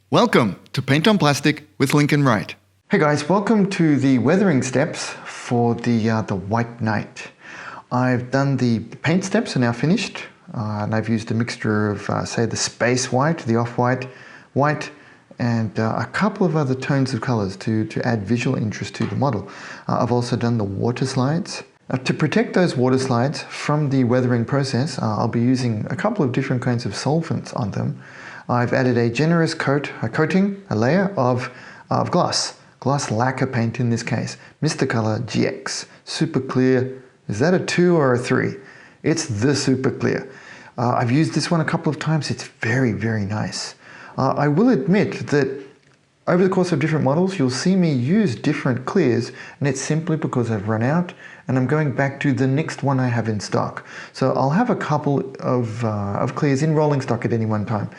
Welcome to Paint on Plastic with Lincoln Wright. Hey guys, welcome to the weathering steps for the WhiteKnight. I've done the paint steps are now finished, and I've used a mixture of say the space white, the off-white, white, and a couple of other tones of colors to add visual interest to the model. I've also done the water slides. To protect those water slides from the weathering process, I'll be using a couple of different kinds of solvents on them. I've added a generous a layer of glass lacquer paint in this case, Mr. Color GX, super clear. Is that a 2 or a 3? It's the super clear. I've used this one a couple of times. It's very, very nice. I will admit that over the course of different models, you'll see me use different clears, and it's simply because I've run out and I'm going back to the next one I have in stock. So I'll have a couple of clears in rolling stock at any one time.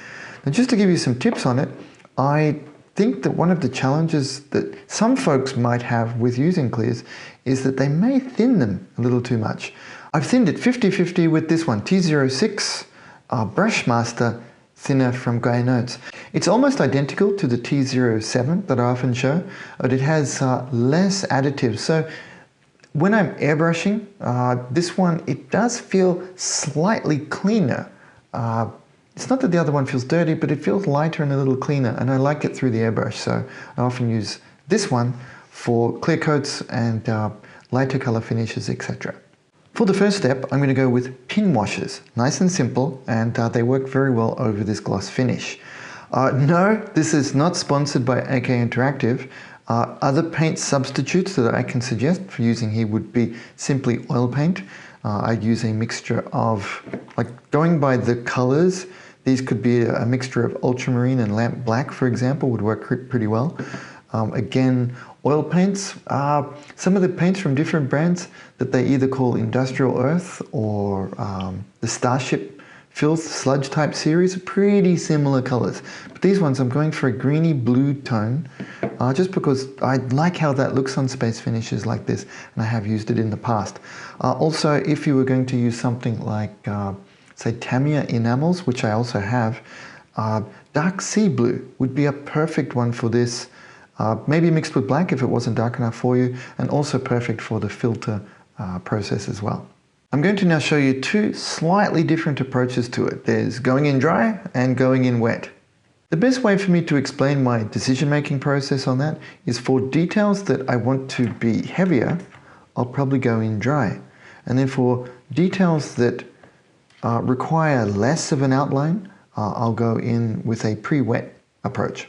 And just to give you some tips on it, I think that one of the challenges that some folks might have with using clears is that they may thin them a little too much. I've thinned it 50-50 with this one, T06 Brushmaster thinner from Grey Notes. It's almost identical to the T07 that I often show, but it has less additives. So when I'm airbrushing, this one, it does feel slightly cleaner. It's not that the other one feels dirty, but it feels lighter and a little cleaner, and I like it through the airbrush, so I often use this one for clear coats and lighter color finishes, etc. For the first step, I'm going to go with pin washes. Nice and simple, and they work very well over this gloss finish. No, this is not sponsored by AK Interactive. Other paint substitutes that I can suggest for using here would be simply oil paint. I'd use a mixture of, like going by the colors, these could be a mixture of ultramarine and lamp black, for example, would work pretty well. Again, oil paints, some of the paints from different brands that they either call Industrial Earth or the Starship Filth Sludge type series are pretty similar colors. But these ones, I'm going for a greeny blue tone, just because I like how that looks on space finishes like this, and I have used it in the past. Also, if you were going to use something like, say, Tamiya enamels, which I also have, dark sea blue would be a perfect one for this. Maybe mixed with black if it wasn't dark enough for you, and also perfect for the filter process as well. I'm going to now show you two slightly different approaches to it. There's going in dry and going in wet. The best way for me to explain my decision-making process on that is for details that I want to be heavier, I'll probably go in dry. And then for details that require less of an outline, I'll go in with a pre-wet approach.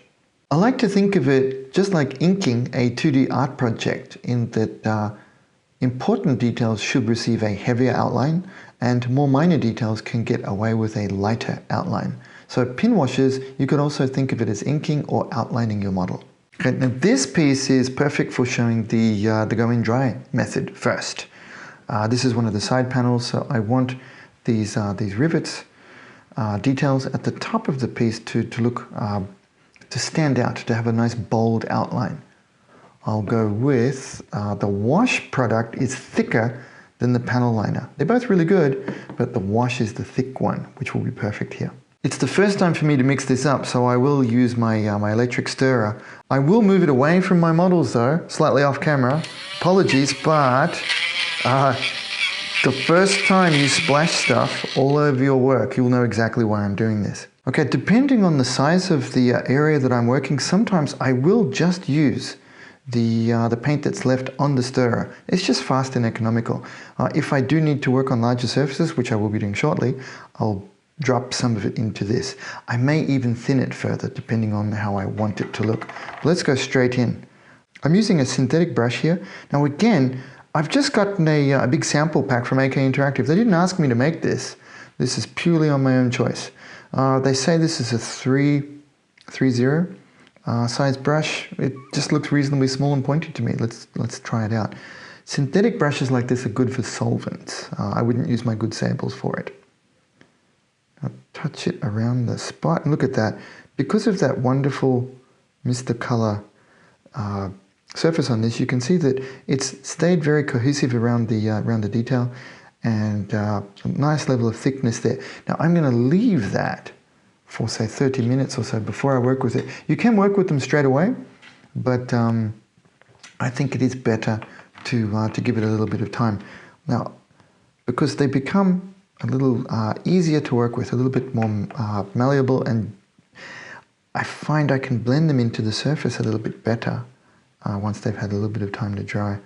I like to think of it just like inking a 2D art project, in that important details should receive a heavier outline and more minor details can get away with a lighter outline. So pin washes, you could also think of it as inking or outlining your model. Okay, now this piece is perfect for showing the go in dry method first. This is one of the side panels, so I want these rivets, details at the top of the piece to look, to stand out, to have a nice bold outline. I'll go with the wash product is thicker than the panel liner. They're both really good, but the wash is the thick one, which will be perfect here. It's the first time for me to mix this up, so I will use my, my electric stirrer. I will move it away from my models though, slightly off camera. Apologies, but the first time you splash stuff all over your work, you'll know exactly why I'm doing this. Okay, depending on the size of the area that I'm working, sometimes I will just use the paint that's left on the stirrer. It's just fast and economical. If I do need to work on larger surfaces, which I will be doing shortly, I'll drop some of it into this. I may even thin it further depending on how I want it to look. But let's go straight in. I'm using a synthetic brush here. Now again, I've just gotten a big sample pack from AK Interactive. They didn't ask me to make this. This is purely on my own choice. They say this is a 330 size brush. It just looks reasonably small and pointy to me. Let's try it out. Synthetic brushes like this are good for solvents. I wouldn't use my good samples for it. I'll touch it around the spot, and look at that. Because of that wonderful Mr. Color surface on this, you can see that it's stayed very cohesive around the detail, and a nice level of thickness there. Now I'm going to leave that for say 30 minutes or so before I work with it. You can work with them straight away, but I think it is better to give it a little bit of time. Now, because they become a little easier to work with, a little bit more malleable, and I find I can blend them into the surface a little bit better once they've had a little bit of time to dry.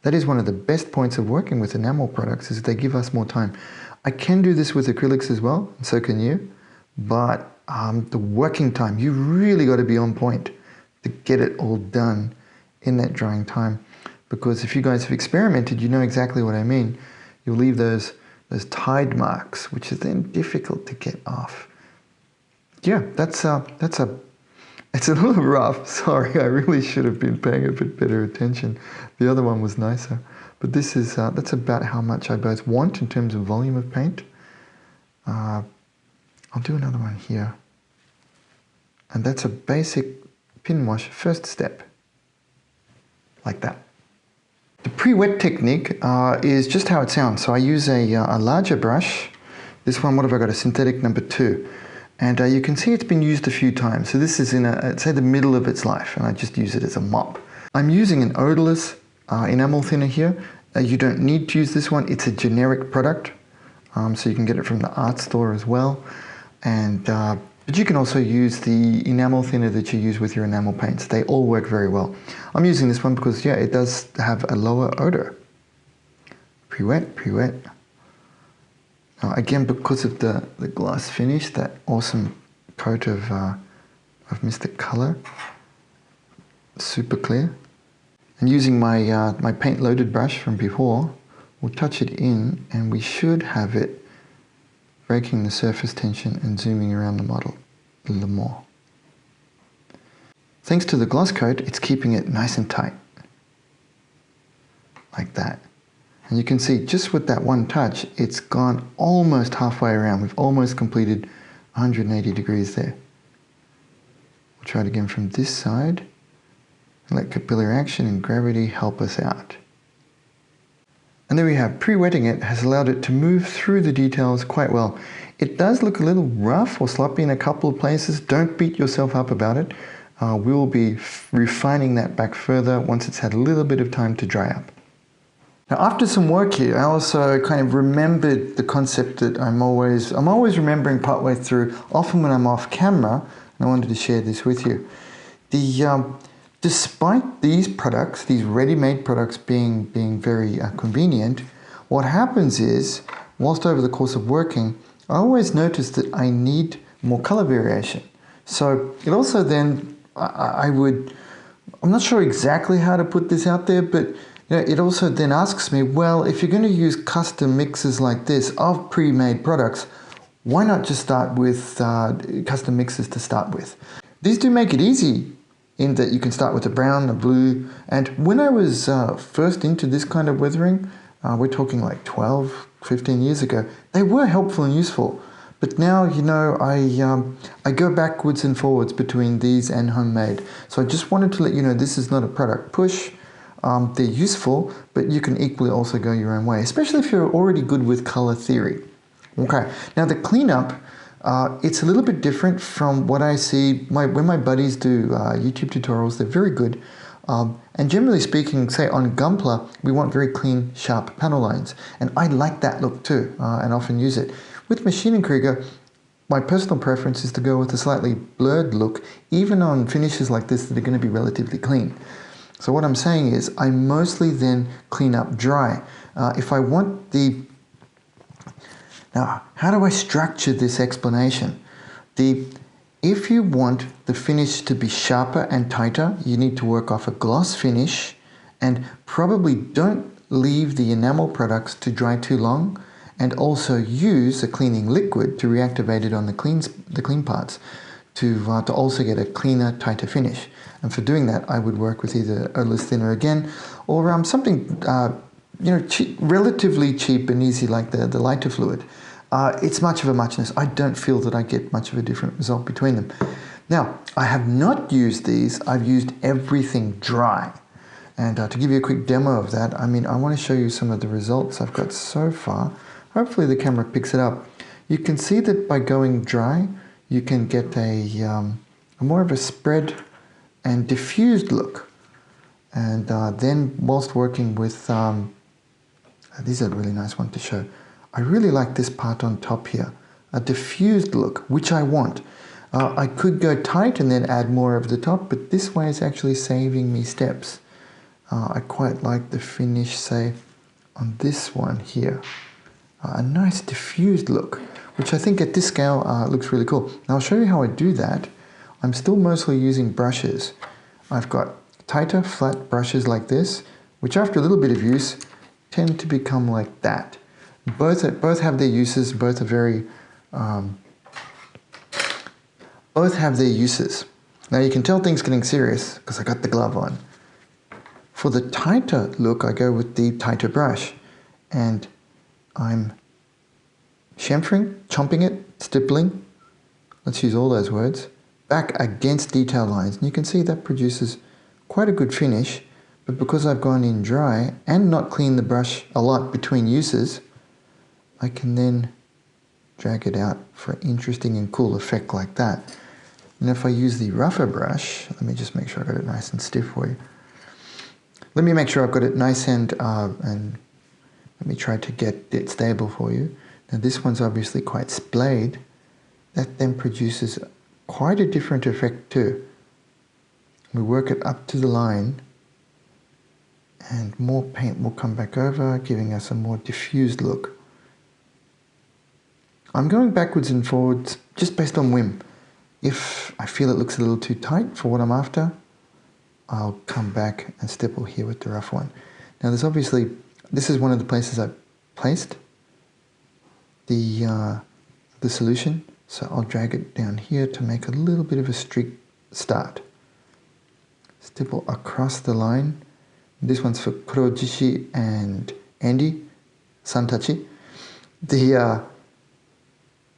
That is one of the best points of working with enamel products, is they give us more time. I can do this with acrylics as well, and so can you, but the working time, you really got to be on point to get it all done in that drying time. Because if you guys have experimented, you know exactly what I mean. You'll leave those tide marks, which is then difficult to get off. Yeah, it's a little rough. Sorry, I really should have been paying a bit better attention. The other one was nicer. But this is, that's about how much I both want in terms of volume of paint. I'll do another one here. And that's a basic pin wash first step. Like that. The pre-wet technique is just how it sounds. So I use a larger brush. This one, what have I got? A synthetic number 2. And you can see it's been used a few times. So this is in, say, the middle of its life, and I just use it as a mop. I'm using an odorless enamel thinner here. You don't need to use this one. It's a generic product, so you can get it from the art store as well. And but you can also use the enamel thinner that you use with your enamel paints. They all work very well. I'm using this one because, yeah, it does have a lower odor. Pre-wet, pre-wet. Now, again, because of the gloss finish, that awesome coat of Mystic Color, super clear. And using my my paint loaded brush from before, we'll touch it in, and we should have it breaking the surface tension and zooming around the model a little more. Thanks to the gloss coat, it's keeping it nice and tight, like that. And you can see just with that one touch, it's gone almost halfway around. We've almost completed 180 degrees there. We'll try it again from this side. Let capillary action and gravity help us out. And there we have, pre-wetting it has allowed it to move through the details quite well. It does look a little rough or sloppy in a couple of places. Don't beat yourself up about it. We will be refining that back further once it's had a little bit of time to dry up. Now, after some work here, I also kind of remembered the concept that I'm always remembering partway through, often when I'm off camera, and I wanted to share this with you. Despite these products, these ready-made products being very convenient, what happens is, whilst over the course of working, I always notice that I need more color variation. So it also then, I'm not sure exactly how to put this out there, but it also then asks me, well, if you're going to use custom mixes like this of pre-made products, why not just start with custom mixes to start with? These do make it easy in that you can start with a brown, a blue, and when I was first into this kind of weathering, we're talking like 12, 15 years ago, they were helpful and useful. But now, I go backwards and forwards between these and homemade. So I just wanted to let you know this is not a product push. They're useful, but you can equally also go your own way, especially if you're already good with color theory. Okay, now the cleanup, it's a little bit different from what I see when my buddies do YouTube tutorials. They're very good. And generally speaking, say on Gunpla, we want very clean, sharp panel lines. And I like that look too, and often use it. With Maschinen Krieger, my personal preference is to go with a slightly blurred look, even on finishes like this that are going to be relatively clean. So what I'm saying is, I mostly then clean up dry. If I want the... Now, how do I structure this explanation? If you want the finish to be sharper and tighter, you need to work off a gloss finish, and probably don't leave the enamel products to dry too long, and also use a cleaning liquid to reactivate it on the clean parts to also get a cleaner, tighter finish. And for doing that, I would work with either odorless thinner again, or something relatively cheap and easy like the lighter fluid. It's much of a muchness. I don't feel that I get much of a different result between them. Now, I have not used these. I've used everything dry. And to give you a quick demo of that, I want to show you some of the results I've got so far. Hopefully the camera picks it up. You can see that by going dry, you can get a more of a spread and diffused look. And then whilst working with, these are a really nice one to show. I really like this part on top here, a diffused look, which I want. I could go tight and then add more over the top, but this way is actually saving me steps. I quite like the finish, say, on this one here. A nice diffused look, which I think at this scale looks really cool. Now I'll show you how I do that. I'm still mostly using brushes. I've got tighter, flat brushes like this, which after a little bit of use tend to become like that. Both have their uses, both have their uses. Now you can tell things getting serious because I got the glove on. For the tighter look, I go with the tighter brush, and I'm chamfering, chomping it, stippling, let's use all those words, back against detail lines. And you can see that produces quite a good finish, but because I've gone in dry and not cleaned the brush a lot between uses, I can then drag it out for an interesting and cool effect like that. And if I use the rougher brush, let me just make sure I got it nice and stiff for you. Let me make sure I've got it nice and let me try to get it stable for you. Now this one's obviously quite splayed. That then produces quite a different effect too. We work it up to the line and more paint will come back over, giving us a more diffused look. I'm going backwards and forwards just based on whim. If I feel it looks a little too tight for what I'm after, I'll come back and stipple here with the rough one. Now there's obviously, this is one of the places I placed the solution, so I'll drag it down here to make a little bit of a streak start. Stipple across the line. This one's for Kurojishi and Andy Santachi.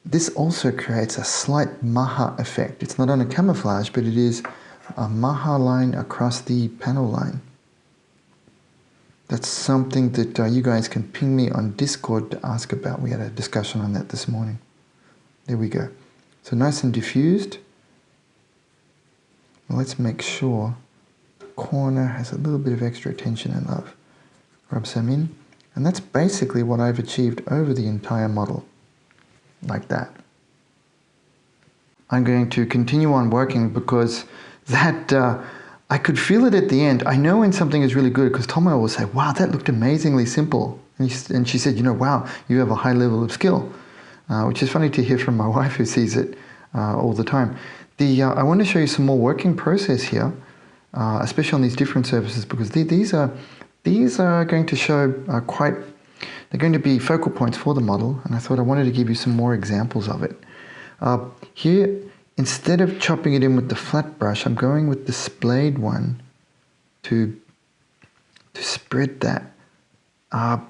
This also creates a slight maha effect. It's not on a camouflage, but it is a maha line across the panel line. That's something that you guys can ping me on Discord to ask about. We had a discussion on that this morning. There we go. So nice and diffused. Let's make sure the corner has a little bit of extra attention and love. Rub some in. And that's basically what I've achieved over the entire model. Like that. I'm going to continue on working because that I could feel it at the end. I know when something is really good because Tomo will say, wow, that looked amazingly simple. And she said, you know, wow, you have a high level of skill, which is funny to hear from my wife who sees it all the time. I want to show you some more working process here, especially on these different surfaces, because these are going to show they're going to be focal points for the model, and I thought I wanted to give you some more examples of it. Here, instead of chopping it in with the flat brush, I'm going with the splayed one to spread that. I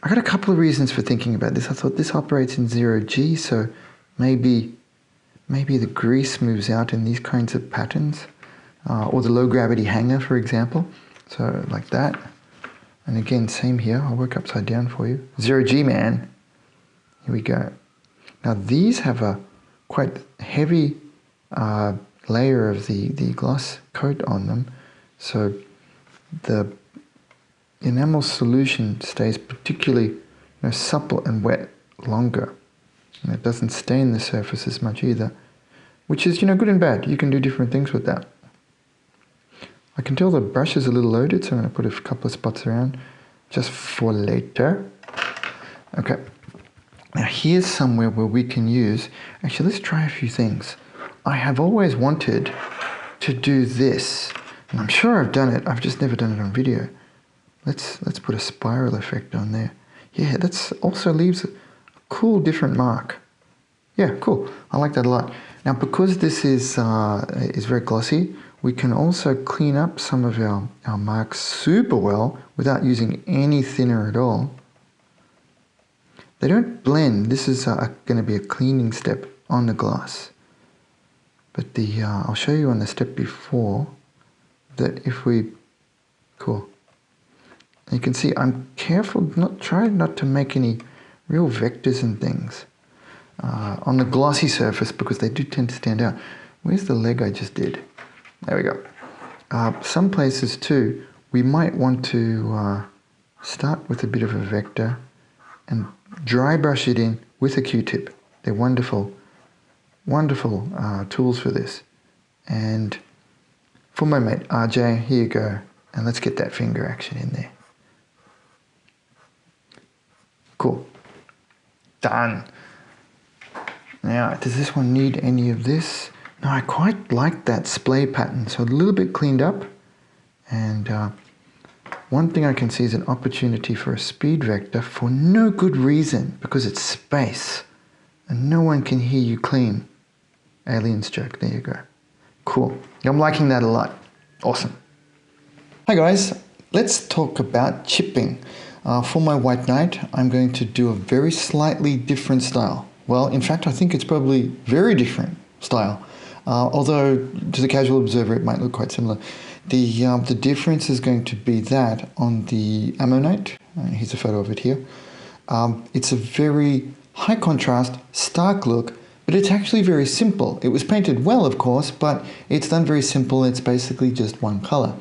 got a couple of reasons for thinking about this. I thought this operates in 0G, so maybe the grease moves out in these kinds of patterns, or the low gravity hanger, for example. So like that. And again, same here. I'll work upside down for you. 0G, man. Here we go. Now these have a quite heavy layer of the gloss coat on them, so the enamel solution stays particularly supple and wet longer, and it doesn't stain the surface as much either, which is good and bad. You can do different things with that. I can tell the brush is a little loaded, so I'm going to put a couple of spots around just for later. Okay. Now here's somewhere where we can use, actually let's try a few things. I have always wanted to do this, and I'm sure I've done it, I've just never done it on video. Let's put a spiral effect on there. Yeah, that also leaves a cool different mark. Yeah, cool, I like that a lot. Now because this is very glossy, we can also clean up some of our marks super well without using any thinner at all. They don't blend. This is going to be a cleaning step on the glass. But I'll show you on the step before that if we, cool. You can see I'm careful, try not to make any real vectors and things. on the glossy surface because they do tend to stand out. Where's the leg I just did? There we go. Some places too, we might want to start with a bit of a vector and dry brush it in with a Q-tip. They're wonderful, wonderful tools for this. And for my mate RJ, here you go. And let's get that finger action in there. Cool. Done. Now, does this one need any of this? No, I quite like that splay pattern, so a little bit cleaned up. And one thing I can see is an opportunity for a speed vector for no good reason, because it's space and no one can hear you clean. Aliens joke, there you go. Cool. I'm liking that a lot. Awesome. Hi guys, let's talk about chipping. For my WhiteKnight, I'm going to do a very slightly different style. Well, in fact, I think it's probably very different style. Although to the casual observer, it might look quite similar. The difference is going to be that on the AMMERKNIGHT, here's a photo of it here, it's a very high contrast, stark look, but it's actually very simple. It was painted well, of course, but it's done very simple. It's basically just one color.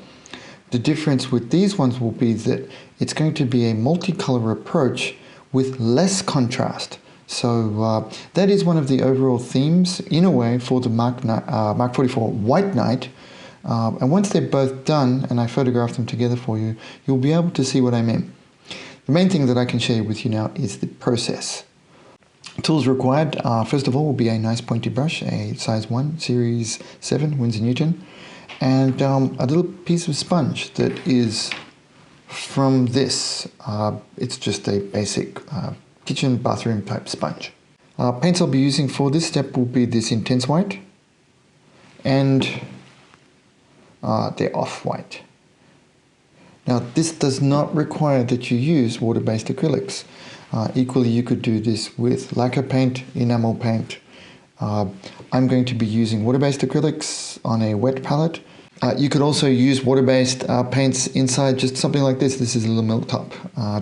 The difference with these ones will be that it's going to be a multicolor approach with less contrast. So that is one of the overall themes, in a way, for the MK44 WhiteKnight. And once they're both done, and I photographed them together for you, you'll be able to see what I mean. The main thing that I can share with you now is the process. Tools required, first of all, will be a nice pointy brush, a size 1, series 7, Winsor Newton, and a little piece of sponge that is from this. It's just a basic kitchen bathroom type sponge. Paints I'll be using for this step will be this intense white and the off-white. Now this does not require that you use water-based acrylics. Equally you could do this with lacquer paint, enamel paint. I'm going to be using water-based acrylics on a wet palette. You could also use water-based paints inside just something like this. This is a little milk top,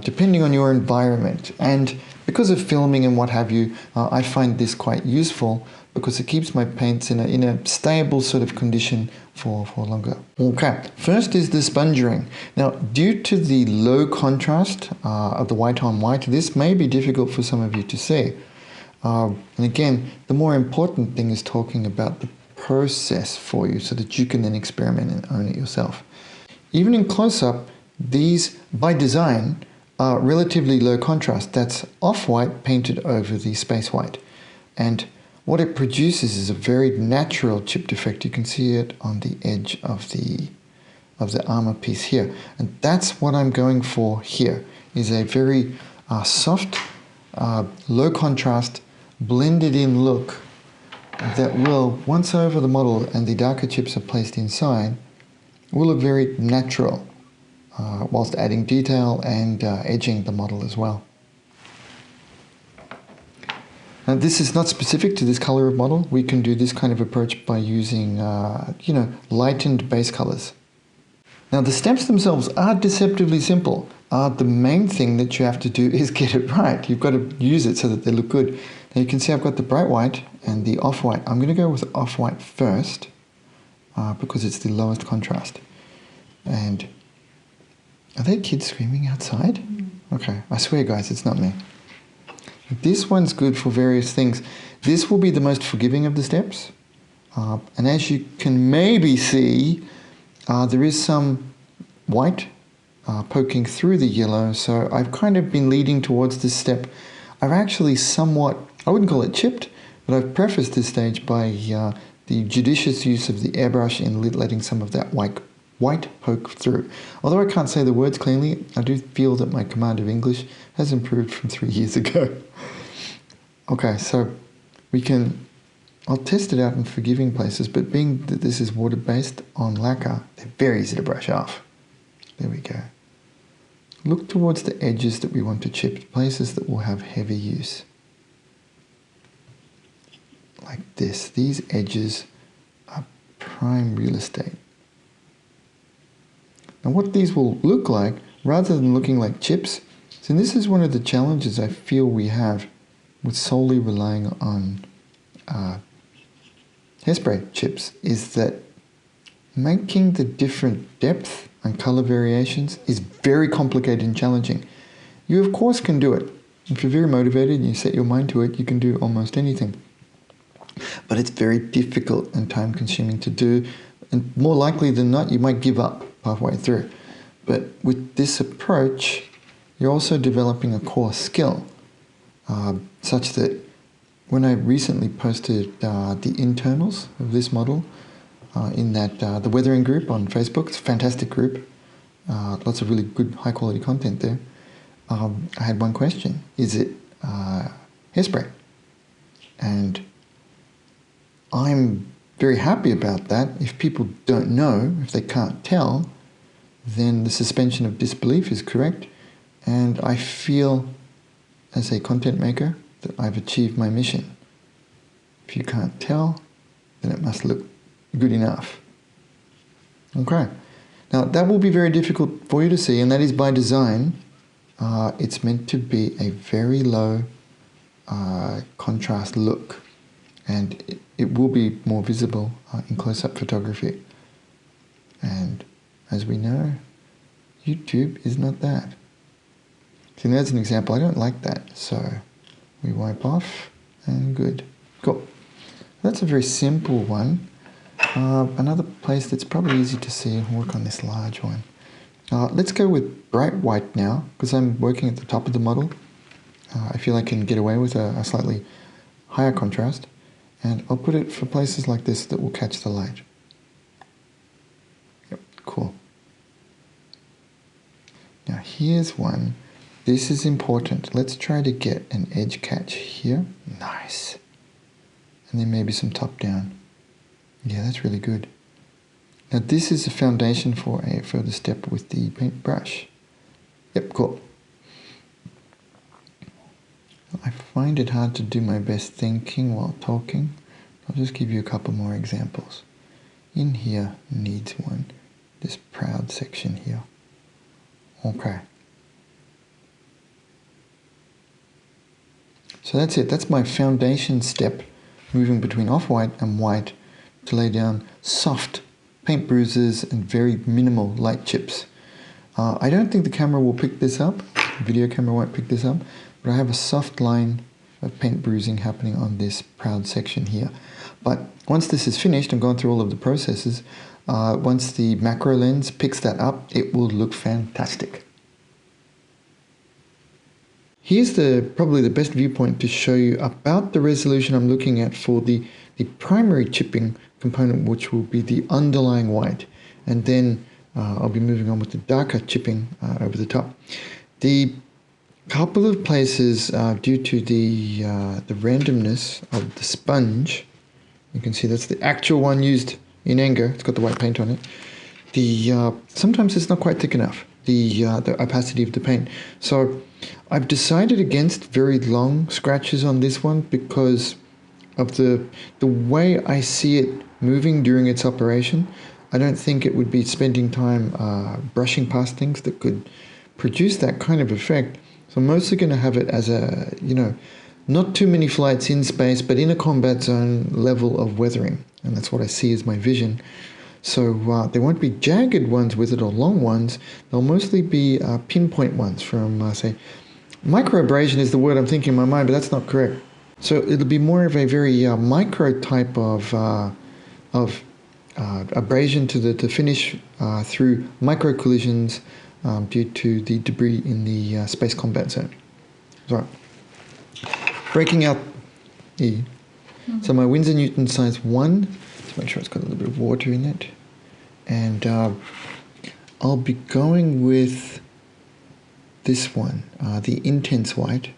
depending on your environment. And because of filming and what have you, I find this quite useful because it keeps my paints in a stable sort of condition for longer. Okay, first is the spongering. Now, due to the low contrast of the white on white, this may be difficult for some of you to see. And again, the more important thing is talking about the process for you so that you can then experiment and own it yourself. Even in close-up, these by design are relatively low contrast. That's off-white painted over the space white. And what it produces is a very natural chipped effect. You can see it on the edge of the armor piece here. And that's what I'm going for here, is a very soft, low contrast, blended in look that will, once over the model and the darker chips are placed inside, will look very natural, whilst adding detail and edging the model as well. Now this is not specific to this color of model. We can do this kind of approach by using, lightened base colors. Now the steps themselves are deceptively simple. The main thing that you have to do is get it right. You've got to use it so that they look good. Now you can see I've got the bright white and the off-white. I'm going to go with off-white first because it's the lowest contrast. And are there kids screaming outside? Okay, I swear guys, it's not me. This one's good for various things. This will be the most forgiving of the steps. And as you can maybe see, there is some white poking through the yellow, so I've kind of been leading towards this step. I've actually somewhat, I wouldn't call it chipped, but I've prefaced this stage by the judicious use of the airbrush in letting some of that white poke through. Although I can't say the words cleanly, I do feel that my command of English has improved from 3 years ago. Okay, so I'll test it out in forgiving places, but being that this is water-based on lacquer, they're very easy to brush off. There we go. Look towards the edges that we want to chip, places that will have heavy use. Like this. These edges are prime real estate. Now what these will look like, rather than looking like chips, so this is one of the challenges I feel we have with solely relying on hairspray chips is that making the different depth and color variations is very complicated and challenging. You of course can do it. If you're very motivated and you set your mind to it, you can do almost anything. But it's very difficult and time consuming to do, and more likely than not you might give up halfway through. But with this approach, you're also developing a core skill, such that when I recently posted the internals of this model in that the weathering group on Facebook, it's a fantastic group, lots of really good high quality content there. I had one question: is it hairspray? And I'm very happy about that. If people don't know, if they can't tell, then the suspension of disbelief is correct, and I feel as a content maker that I've achieved my mission. If you can't tell, then it must look good enough. Okay. Now that will be very difficult for you to see, and that is by design. It's meant to be a very low contrast look, and it will be more visible in close-up photography. And as we know, YouTube is not that. See, there's an example. I don't like that, so we wipe off, and good. Cool. That's a very simple one. Another place that's probably easy to see, I'll work on this large one. Let's go with bright white now, because I'm working at the top of the model. I feel I can get away with a slightly higher contrast, and I'll put it for places like this that will catch the light. Yep, cool. Now here's one. This is important. Let's try to get an edge catch here. Nice. And then maybe some top down. Yeah, that's really good. Now this is the foundation for a further step with the paintbrush. Yep, cool. I find it hard to do my best thinking while talking. I'll just give you a couple more examples. In here needs one. This proud section here. Okay. So that's it. That's my foundation step, moving between off-white and white to lay down soft paint bruises and very minimal light chips. I don't think the camera will pick this up. The video camera won't pick this up, but I have a soft line of paint bruising happening on this proud section here. But once this is finished and gone through all of the processes, once the macro lens picks that up, it will look fantastic. Here's probably the best viewpoint to show you about the resolution I'm looking at for the primary chipping component, which will be the underlying white, and then I'll be moving on with the darker chipping over the top. The couple of places due to the randomness of the sponge, you can see that's the actual one used in anger. It's got the white paint on it. Sometimes it's not quite thick enough, the opacity of the paint. So I've decided against very long scratches on this one because of the way I see it moving during its operation. I don't think it would be spending time brushing past things that could produce that kind of effect. So I'm mostly going to have it as a, not too many flights in space, but in a combat zone level of weathering. And that's what I see as my vision. So there won't be jagged ones with it or long ones. They'll mostly be pinpoint ones from, say, microabrasion is the word I'm thinking in my mind, but that's not correct. So it'll be more of a very micro type of abrasion to the finish through micro collisions due to the debris in the space combat zone. So, breaking out E. So my Winsor Newton size 1. Let's make sure it's got a little bit of water in it. And I'll be going with this one, the intense white,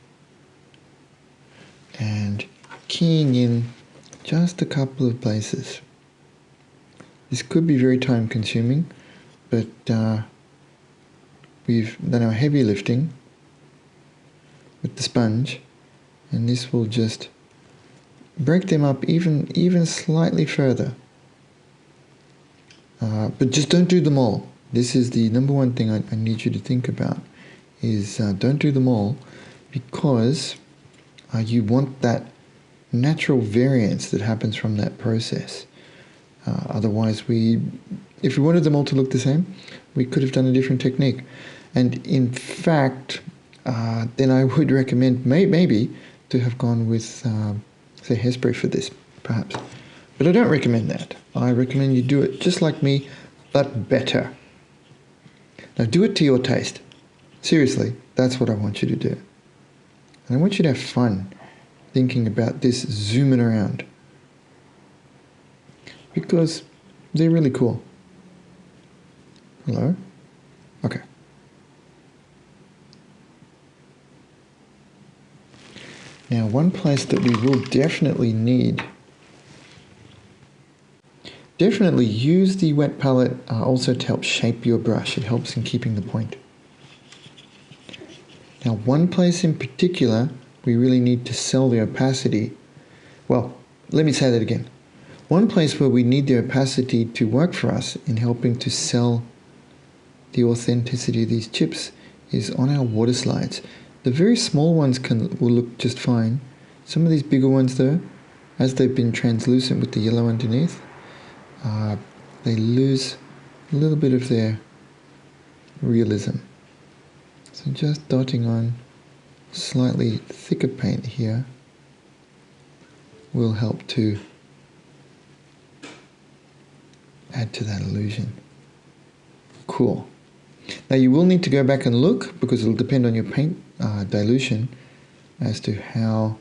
and keying in just a couple of places. This could be very time consuming, but we've done our heavy lifting with the sponge, and this will just break them up even slightly further. But just don't do them all. This is the number one thing I need you to think about, is don't do them all, because You want that natural variance that happens from that process. Otherwise, if we wanted them all to look the same, we could have done a different technique. And in fact, then I would recommend maybe to have gone with, say, hairspray for this, perhaps. But I don't recommend that. I recommend you do it just like me, but better. Now do it to your taste. Seriously, that's what I want you to do. And I want you to have fun thinking about this, zooming around. Because they're really cool. Hello? Okay. Now, one place that we will definitely use the wet palette also to help shape your brush. It helps in keeping the point. Now, one place in particular we really need to sell the opacity. Well, let me say that again. One place where we need the opacity to work for us in helping to sell the authenticity of these chips is on our water slides. The very small ones will look just fine. Some of these bigger ones though, as they've been translucent with the yellow underneath, they lose a little bit of their realism. So just dotting on slightly thicker paint here will help to add to that illusion. Cool. Now you will need to go back and look, because it'll depend on your paint dilution as to how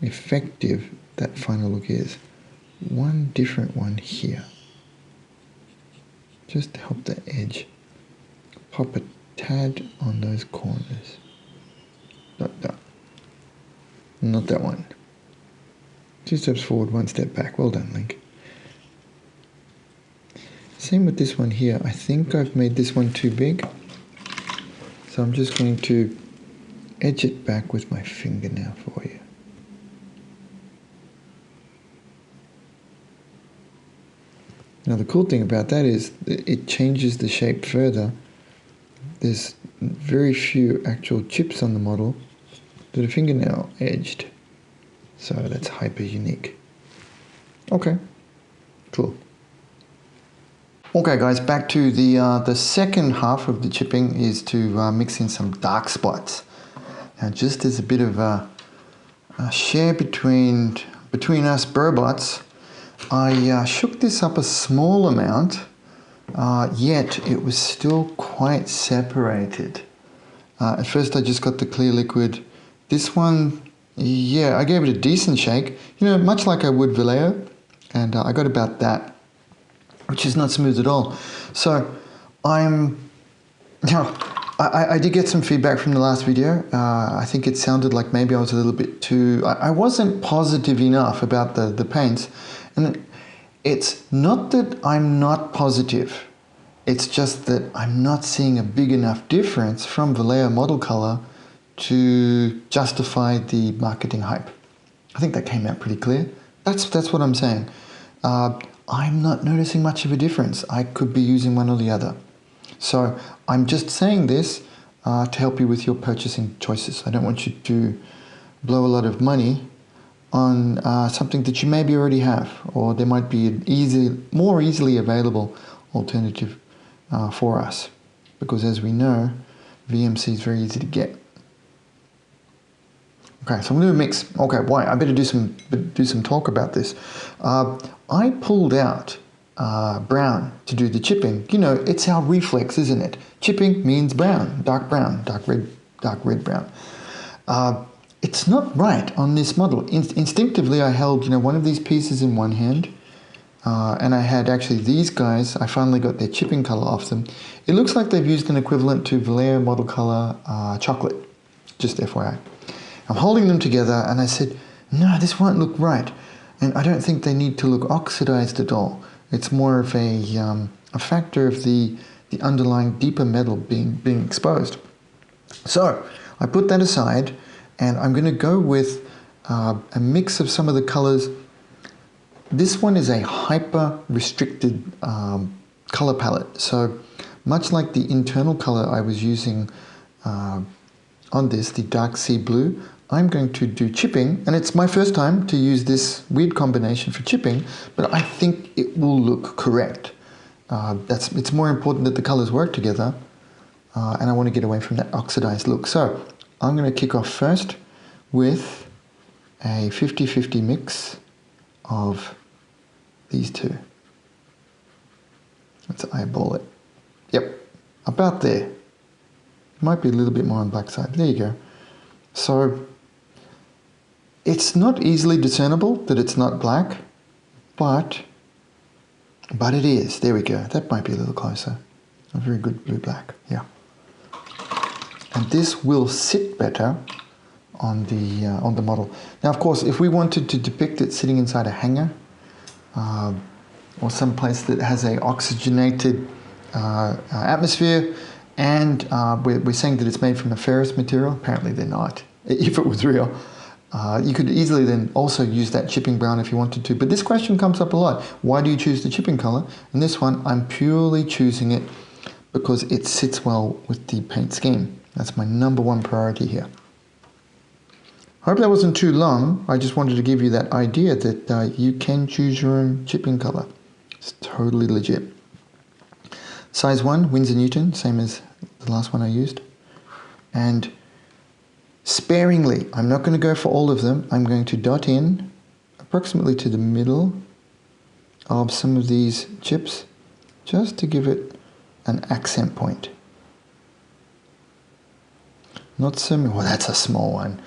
effective that final look is. One different one here, just to help the edge. Pop a tad on those corners. Dot, dot. Not that one. 2 steps forward, 1 step back. Well done, Link. Same with this one here. I think I've made this one too big, so I'm just going to edge it back with my finger now for you. Now the cool thing about that is it changes the shape further. There's very few actual chips on the model that are fingernail edged, so that's hyper unique. Okay, cool. Okay guys, back to the second half of the chipping is to mix in some dark spots. Now just as a bit of a share between us brobots, I shook this up a small amount, yet it was still quite separated. At first I just got the clear liquid. This one, yeah, I gave it a decent shake, you know, much like I would Vallejo, and I got about that, which is not smooth at all. So I did get some feedback from the last video. I think it sounded like maybe I was a little bit too, I wasn't positive enough about the paints. And it's not that I'm not positive. It's just that I'm not seeing a big enough difference from Vallejo model color to justify the marketing hype. I think that came out pretty clear. That's what I'm saying. I'm not noticing much of a difference. I could be using one or the other. So I'm just saying this to help you with your purchasing choices. I don't want you to blow a lot of money on something that you maybe already have, or there might be an more easily available alternative for us, because as we know, VMC is very easy to get. Okay, so I'm going to mix. Okay, why? I better do some talk about this. I pulled out brown to do the chipping. You know, it's our reflex, isn't it? Chipping means brown, dark red brown. It's not right on this model. Instinctively, I held, you know, one of these pieces in one hand, and I had actually these guys. I finally got their chipping color off them. It looks like they've used an equivalent to Vallejo model color chocolate, just FYI. I'm holding them together, and I said, no, this won't look right, and I don't think they need to look oxidized at all. It's more of a factor of the underlying deeper metal being exposed. So I put that aside, and I'm going to go with a mix of some of the colors. This one is a hyper restricted color palette. So much like the internal color I was using on this, the dark sea blue, I'm going to do chipping, and it's my first time to use this weird combination for chipping, but I think it will look correct. It's more important that the colors work together, and I want to get away from that oxidized look. So I'm going to kick off first with a 50-50 mix of these two. Let's eyeball it. Yep, about there. Might be a little bit more on the black side. There you go. So it's not easily discernible that it's not black, but it is. There we go. That might be a little closer. A very good blue-black, yeah. And this will sit better on the model. Now, of course, if we wanted to depict it sitting inside a hangar, or some place that has a oxygenated atmosphere, and we're saying that it's made from a ferrous material. Apparently they're not, if it was real. You could easily then also use that chipping brown if you wanted to. But this question comes up a lot. Why do you choose the chipping color? And this one, I'm purely choosing it because it sits well with the paint scheme. That's my #1 priority here. Hope that wasn't too long. I just wanted to give you that idea that you can choose your own chipping color. It's totally legit. Size 1, Windsor Newton, same as the last one I used. And sparingly, I'm not going to go for all of them. I'm going to dot in approximately to the middle of some of these chips, just to give it an accent point. Not so many, well, that's a small one.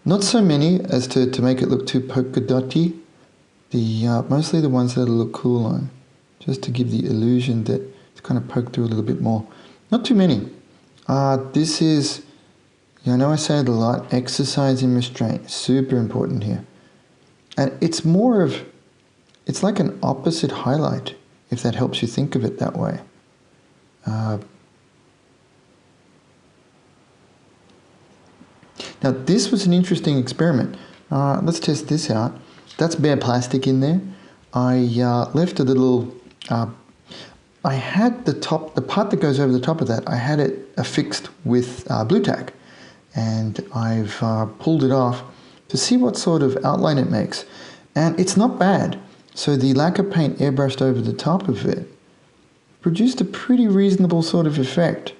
Not so many as to make it look too polka dotty. Mostly the ones that look cool on, just to give the illusion that it's kind of poked through a little bit more. Not too many. This is, I know I say it a lot, exercise in restraint, super important here. And it's more of, it's like an opposite highlight, if that helps you think of it that way. Now this was an interesting experiment. Let's test this out. That's bare plastic in there. I left a little, I had the part that goes over the top of that, I had it affixed with blue tack. And I've pulled it off to see what sort of outline it makes. And it's not bad. So the lacquer paint airbrushed over the top of it produced a pretty reasonable sort of effect.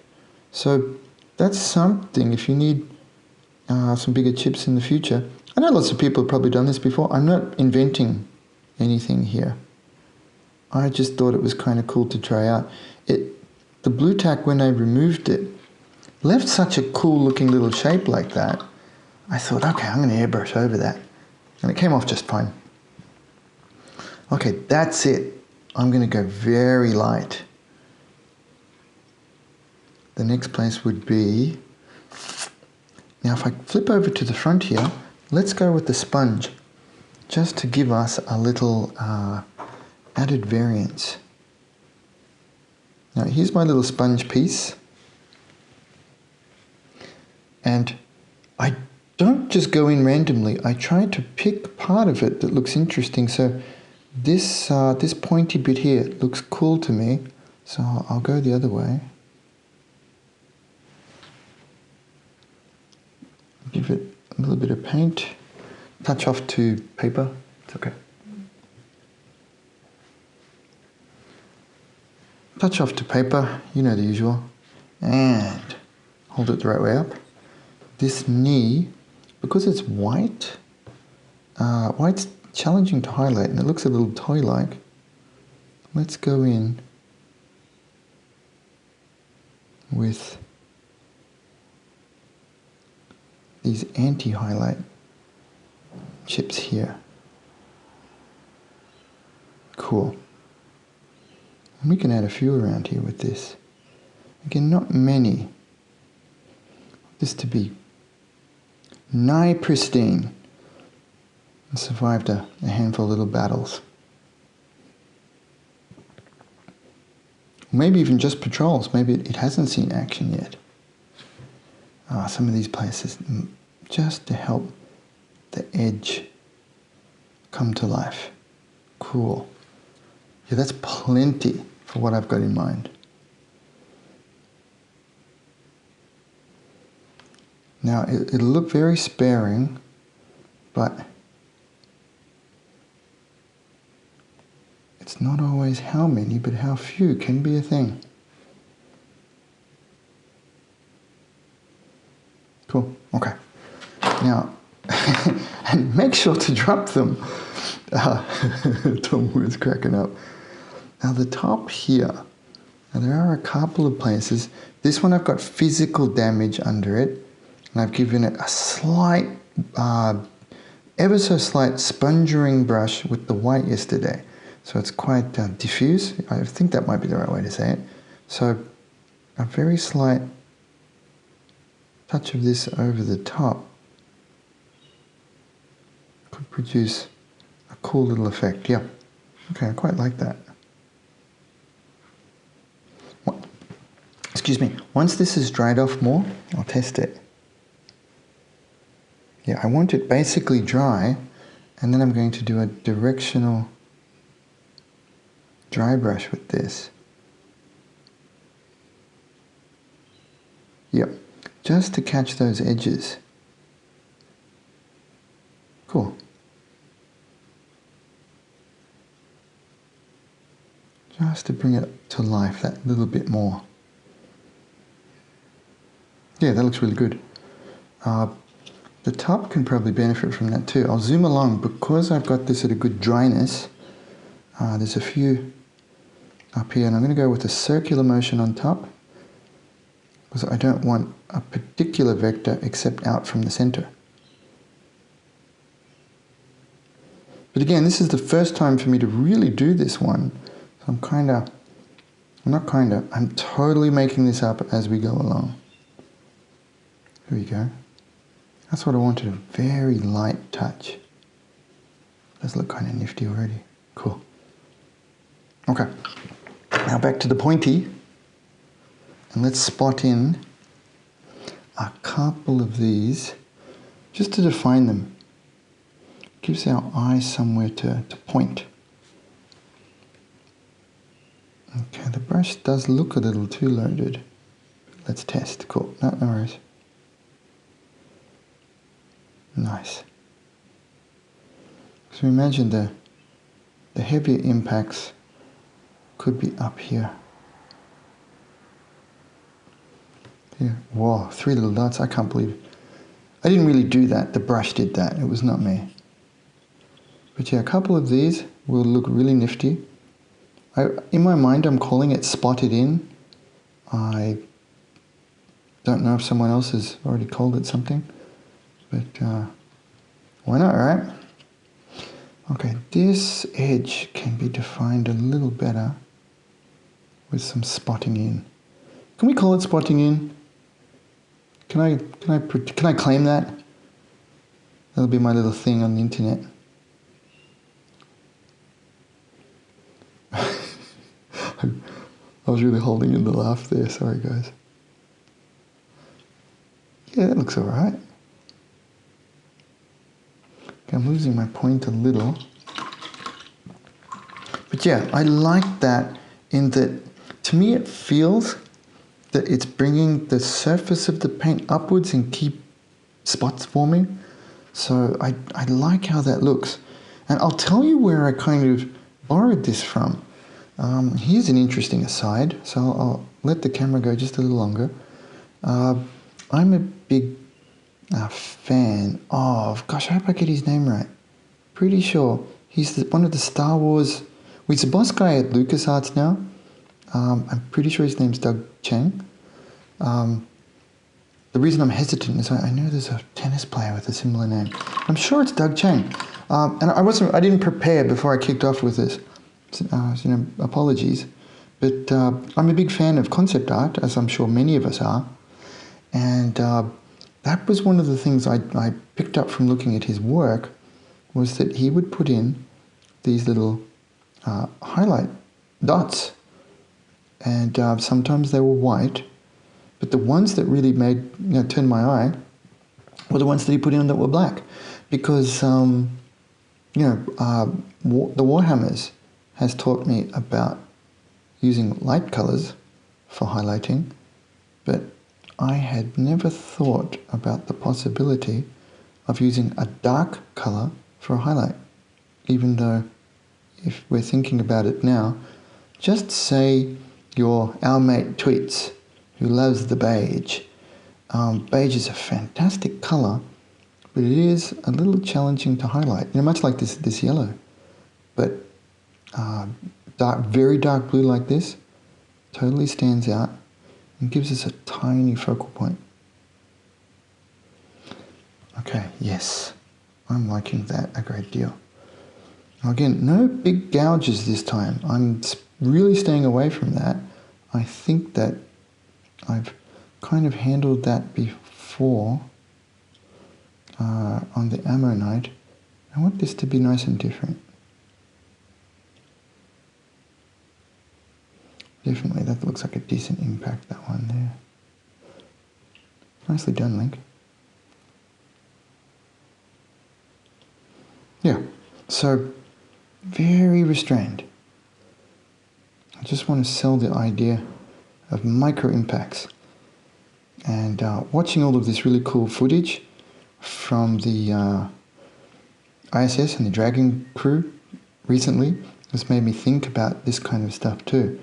So that's something if you need some bigger chips in the future. I know lots of people have probably done this before. I'm not inventing anything here. I just thought it was kind of cool to try out. The blue tack, when I removed it, left such a cool looking little shape like that. I thought, okay, I'm going to airbrush over that. And it came off just fine. Okay, that's it. I'm going to go very light. The next place would be, now if I flip over to the front here, let's go with the sponge, just to give us a little added variance. Now here's my little sponge piece. And I don't just go in randomly. I try to pick part of it that looks interesting. So this pointy bit here looks cool to me. So I'll go the other way. Give it a little bit of paint. Touch off to paper. It's okay. Touch off to paper. You know the usual. And hold it the right way up. This knee, because it's white, white's challenging to highlight and it looks a little toy-like. Let's go in with these anti-highlight chips here. Cool. And we can add a few around here with this. Again, not many. This to be nigh pristine. I survived a handful of little battles. Maybe even just patrols. Maybe it hasn't seen action yet. Some of these places, just to help the edge come to life. Cool. Yeah, that's plenty for what I've got in mind. Now it'll look very sparing, but it's not always how many, but how few can be a thing. Cool, okay. Now, and make sure to drop them. Tom was cracking up. Now the top here, now there are a couple of places. This one I've got physical damage under it, and I've given it a slight, ever so slight spongering brush with the white yesterday. So it's quite diffuse. I think that might be the right way to say it. So a very slight touch of this over the top could produce a cool little effect. Yeah, okay, I quite like that. Excuse me, once this is dried off more, I'll test it. Yeah, I want it basically dry, and then I'm going to do a directional dry brush with this. Yep, just to catch those edges. Cool. Just to bring it to life that little bit more. Yeah, that looks really good. The top can probably benefit from that too. I'll zoom along because I've got this at a good dryness. There's a few up here, and I'm going to go with a circular motion on top because I don't want a particular vector except out from the center. But again, this is the first time for me to really do this one. So I'm totally making this up as we go along. Here we go. That's what I wanted, a very light touch. Does look kind of nifty already. Cool. Okay, now back to the pointy. And let's spot in a couple of these just to define them. Gives our eye somewhere to point. Okay, the brush does look a little too loaded. Let's test. Cool. No worries. Nice. So imagine the heavier impacts could be up here. Here. Whoa, 3 little dots. I can't believe it. I didn't really do that. The brush did that. It was not me. But yeah, a couple of these will look really nifty. In my mind, I'm calling it spotted in. I don't know if someone else has already called it something, but why not, right? Okay, this edge can be defined a little better with some spotting in. Can we call it spotting in? Can I claim that? That'll be my little thing on the internet. I was really holding in the laugh there, sorry guys. Yeah, that looks alright. Okay, I'm losing my point a little. But yeah, I like that in that, to me it feels that it's bringing the surface of the paint upwards in key spots for me. So I like how that looks. And I'll tell you where I kind of borrowed this from. Here's an interesting aside, so I'll let the camera go just a little longer. I'm a big fan of, gosh, I hope I get his name right. Pretty sure he's one of the Star Wars, well, he's the boss guy at LucasArts now. I'm pretty sure his name's Doug Chang. The reason I'm hesitant is I know there's a tennis player with a similar name. I'm sure it's Doug Chang. And I didn't prepare before I kicked off with this. Apologies, but I'm a big fan of concept art, as I'm sure many of us are, and that was one of the things I picked up from looking at his work, was that he would put in these little highlight dots, and sometimes they were white, but the ones that really turned my eye were the ones that he put in that were black, because the Warhammers has taught me about using light colors for highlighting, but I had never thought about the possibility of using a dark color for a highlight, even though if we're thinking about it now, just say our mate Tweets, who loves the beige. Beige is a fantastic color, but it is a little challenging to highlight. You know, much like this yellow, but very dark blue like this totally stands out and gives us a tiny focal point. Okay, yes, I'm liking that a great deal. Again, no big gouges this time. I'm really staying away from that. I think that I've kind of handled that before on the AMMERKNIGHT. I want this to be nice and different. Definitely, that looks like a decent impact, that one there. Nicely done, Link. Yeah, so very restrained. I just want to sell the idea of micro impacts. And watching all of this really cool footage from the ISS and the Dragon crew recently has made me think about this kind of stuff too.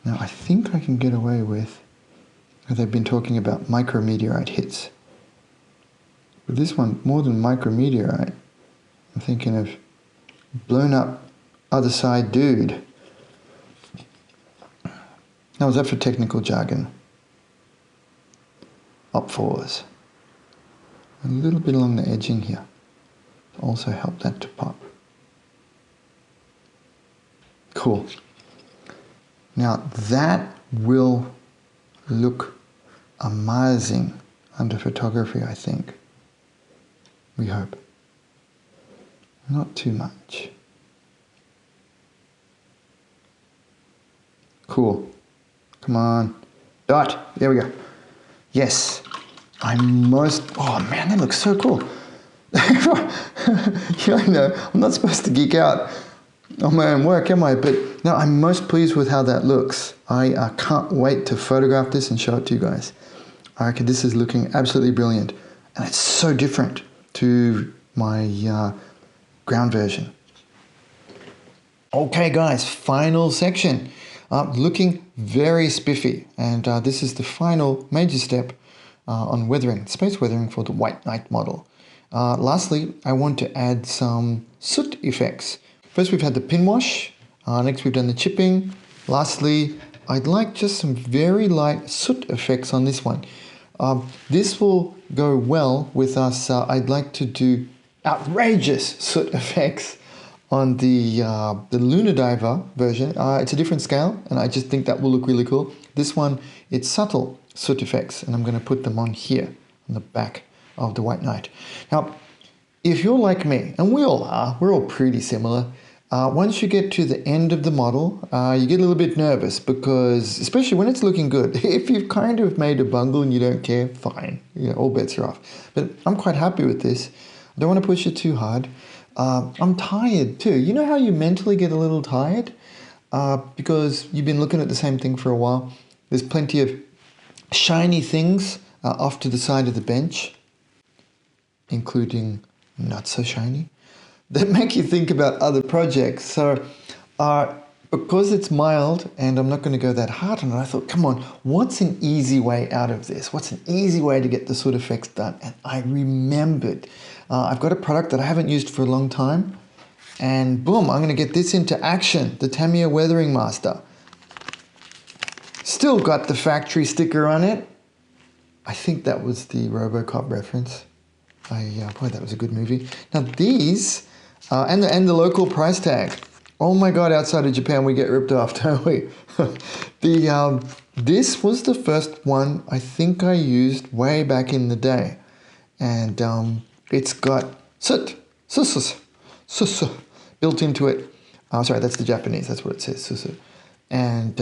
Now I think I can get away with, they've been talking about micrometeorite hits. But this one, more than micrometeorite, I'm thinking of blown up other side dude. Now, is that for technical jargon? Op4s. A little bit along the edging here to also help that to pop. Cool. Now that will look amazing under photography, I think. We hope. Not too much. Cool. Come on. Dot. There we go. Yes. Oh man, that looks so cool. Yeah, I know. I'm not supposed to geek out on my own work, am I? But no, I'm most pleased with how that looks. I can't wait to photograph this and show it to you guys. I reckon this is looking absolutely brilliant. And it's so different to my ground version. Okay guys, final section. Looking very spiffy, and this is the final major step on weathering, space weathering for the WhiteKnight model. Lastly, I want to add some soot effects. First we've had the pin wash, next we've done the chipping. Lastly, I'd like just some very light soot effects on this one. This will go well with us. I'd like to do outrageous soot effects on the Lunar Diver version. It's a different scale, and I just think that will look really cool. This one, it's subtle soot effects, and I'm going to put them on here, on the back of the WhiteKnight. Now, if you're like me, and we all are, we're all pretty similar, once you get to the end of the model, you get a little bit nervous because, especially when it's looking good, if you've kind of made a bungle and you don't care, fine, you know, all bets are off. But I'm quite happy with this. I don't want to push it too hard. I'm tired too. You know how you mentally get a little tired? Because you've been looking at the same thing for a while. There's plenty of shiny things off to the side of the bench, including not so shiny, that make you think about other projects. So because it's mild and I'm not going to go that hard on it, I thought, come on, what's an easy way out of this? What's an easy way to get the soot effects done? And I remembered. I've got a product that I haven't used for a long time, and boom, I'm going to get this into action, the Tamiya Weathering Master. Still got the factory sticker on it. I think that was the RoboCop reference. Boy, that was a good movie. Now these, and the local price tag. Oh my God, outside of Japan we get ripped off, don't we? This was the first one I think I used way back in the day. And it's got soot built into it. Sorry, that's the Japanese, that's what it says, susu. And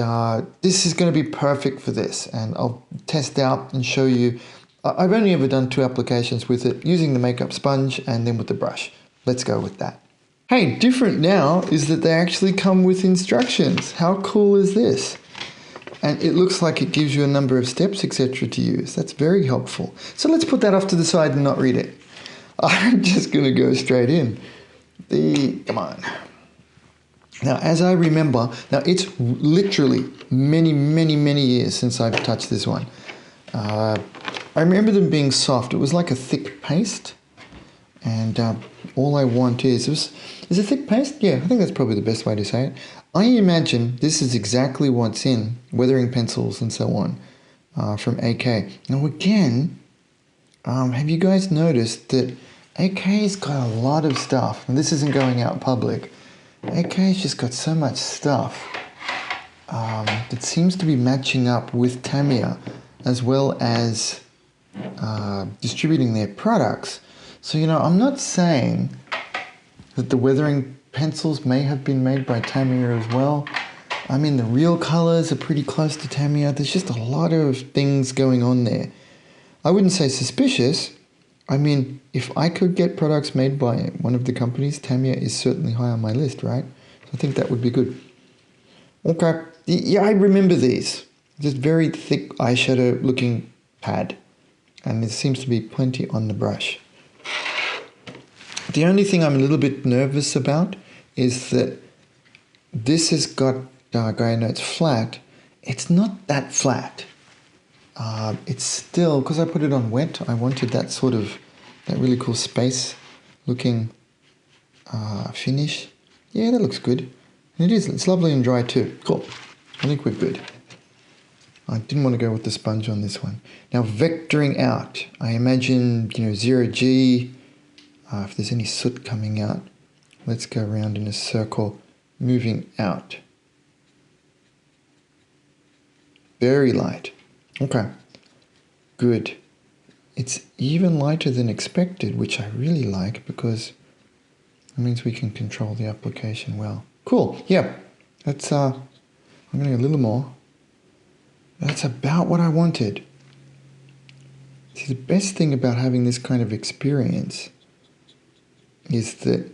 this is going to be perfect for this. And I'll test out and show you. I've only ever done 2 applications with it, using the makeup sponge and then with the brush. Let's go with that. Hey, different now is that they actually come with instructions. How cool is this? and it looks like it gives you a number of steps, etc. to use. That's very helpful. So let's put that off to the side and not read it. I'm just going to go straight in. Come on. Now, as I remember, now it's literally many, many, many years since I've touched this one. I remember them being soft. It was like a thick paste. And all I want is a thick paste? Yeah, I think that's probably the best way to say it. I imagine this is exactly what's in weathering pencils and so on from AK. Now again, have you guys noticed that AK's got a lot of stuff, and this isn't going out public. AK's just got so much stuff that seems to be matching up with Tamiya as well as distributing their products. So, you know, I'm not saying that the weathering pencils may have been made by Tamiya as well. I mean, the real colors are pretty close to Tamiya. There's just a lot of things going on there. I wouldn't say suspicious. I mean, if I could get products made by one of the companies, Tamiya is certainly high on my list, right? So I think that would be good. Okay, yeah, I remember these. Just very thick eyeshadow looking pad. And there seems to be plenty on the brush. The only thing I'm a little bit nervous about is that this has got, I know it's flat. It's not that flat. It's still, because I put it on wet, I wanted that sort of, that really cool space looking finish. Yeah, that looks good. And it is, it's lovely and dry too. Cool. I think we're good. I didn't want to go with the sponge on this one. Now vectoring out, I imagine, you know, 0G, if there's any soot coming out, let's go around in a circle, moving out. Very light. Okay, good. It's even lighter than expected, which I really like because it means we can control the application well. Cool, yeah, that's, I'm going to go a little more. That's about what I wanted. See, the best thing about having this kind of experience is that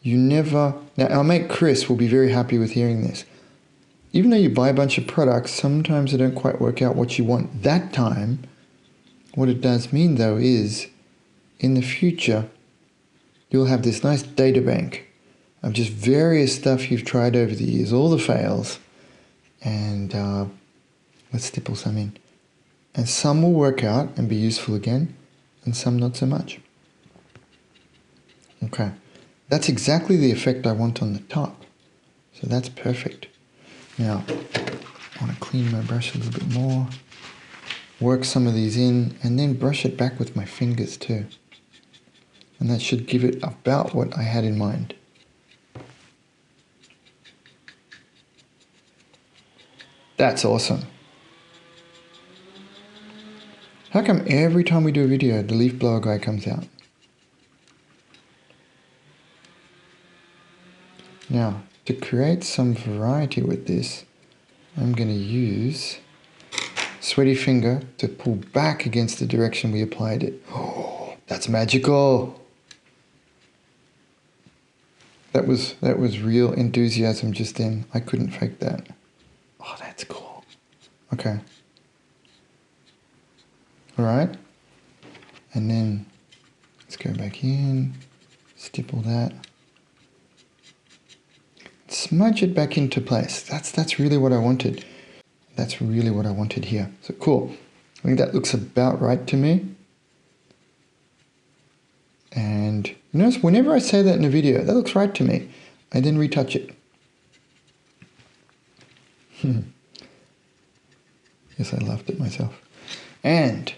you never... Now, our mate Chris will be very happy with hearing this. Even though you buy a bunch of products, sometimes they don't quite work out what you want that time. What it does mean, though, is in the future, you'll have this nice data bank of just various stuff you've tried over the years, all the fails, and let's stipple some in. And some will work out and be useful again, and some not so much. Okay, that's exactly the effect I want on the top. So that's perfect. Now, I want to clean my brush a little bit more, work some of these in, and then brush it back with my fingers too. And that should give it about what I had in mind. That's awesome. How come every time we do a video, the leaf blower guy comes out? Now, to create some variety with this, I'm going to use sweaty finger to pull back against the direction we applied it. Oh, that's magical. That was real enthusiasm just then. I couldn't fake that. Oh, that's cool. Okay. All right. And then let's go back in, stipple that. Smudge it back into place. That's really what I wanted. That's really what I wanted here. So cool. I think that looks about right to me. And you notice whenever I say that in a video, that looks right to me. I then retouch it. Yes, I laughed at myself. And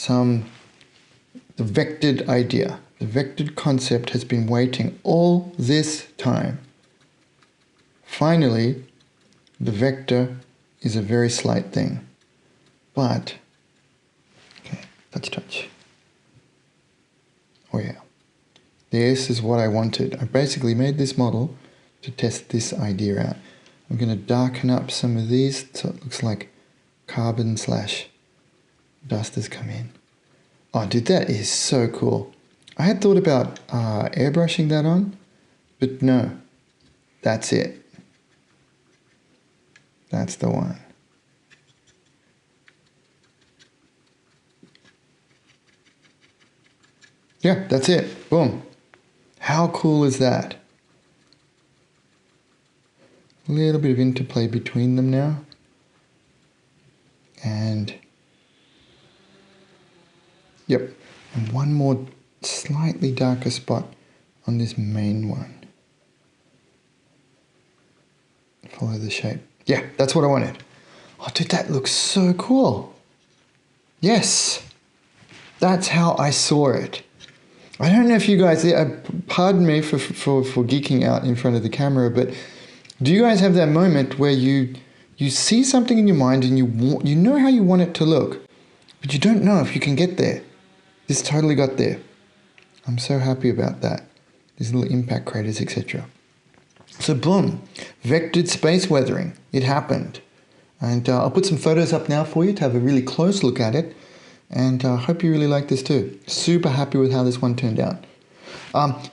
the vectored idea. The vectored concept has been waiting all this time. Finally, the vector is a very slight thing, but, okay, touch. Oh yeah, this is what I wanted. I basically made this model to test this idea out. I'm going to darken up some of these so it looks like carbon / dust has come in. Oh dude, that is so cool. I had thought about airbrushing that on, but no, that's it. That's the one. yeah, that's it. Boom. How cool is that? A little bit of interplay between them now. And yep, and one more slightly darker spot on this main one. Follow the shape. Yeah, that's what I wanted. Oh, dude, that looks so cool. Yes, that's how I saw it. I don't know if you guys, pardon me for geeking out in front of the camera, but do you guys have that moment where you see something in your mind and you know how you want it to look, but you don't know if you can get there? This totally got there. I'm so happy about that. These little impact craters, etc. So boom, vectored space weathering. It happened. And I'll put some photos up now for you to have a really close look at it. And I hope you really like this too. Super happy with how this one turned out.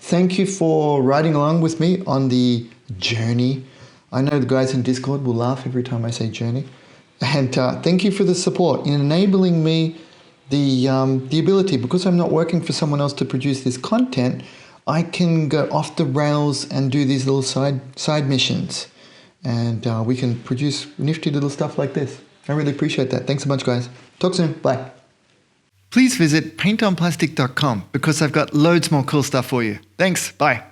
Thank you for riding along with me on the journey. I know the guys in Discord will laugh every time I say journey. And thank you for the support in enabling me the ability, because I'm not working for someone else to produce this content, I can go off the rails and do these little side missions. And we can produce nifty little stuff like this. I really appreciate that. Thanks a bunch, guys. Talk soon. Bye. Please visit paintonplastic.com because I've got loads more cool stuff for you. Thanks. Bye.